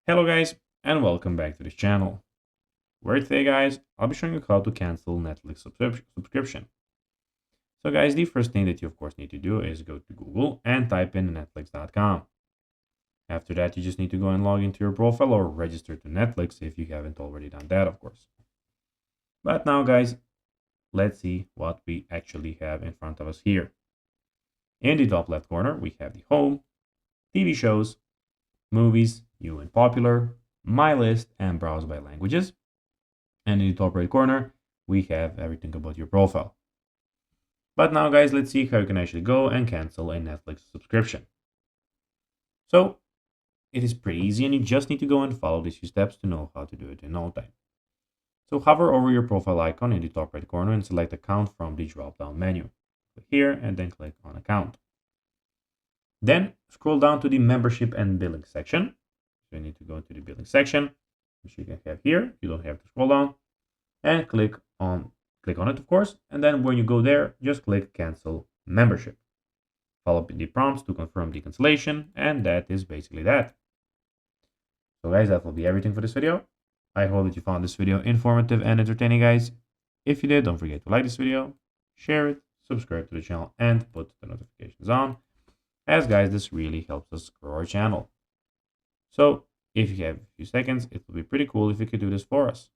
Hello guys, and welcome back to this channel, where today guys, I'll be showing you how to cancel Netflix subscription. So guys, the first thing that you of course need to do is go to Google and type in netflix.com. After that, you just need to go and log into your profile or register to Netflix if you haven't already done that, of course. But now guys, let's see what we actually have in front of us here. In the top left corner, we have the home, TV shows, movies, new and popular, my list, and browse by languages. And in the top right corner, we have everything about your profile. But now guys, let's see how you can actually go and cancel a Netflix subscription. So it is pretty easy and you just need to go and follow these few steps to know how to do it in no time. So hover over your profile icon in the top right corner and select account from the drop down menu. Click here and then click on account. Then scroll down to the membership and billing section. So you need to go to the billing section, which you can have here. You don't have to scroll down, and click on it, of course. And then when you go there, just click cancel membership. Follow the prompts to confirm the cancellation, and that is basically that. So guys, that will be everything for this video. I hope that you found this video informative and entertaining, guys. If you did, don't forget to like this video, share it, subscribe to the channel, and put the notifications on, as guys, this really helps us grow our channel. So if you have a few seconds, it will be pretty cool if you could do this for us.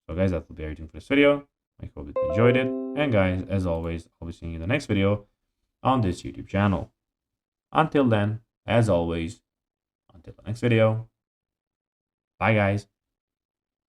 So guys, that will be everything for this video. I hope that you enjoyed it. And guys, as always, I'll be seeing you in the next video on this YouTube channel. Until then, as always, until the next video, bye guys.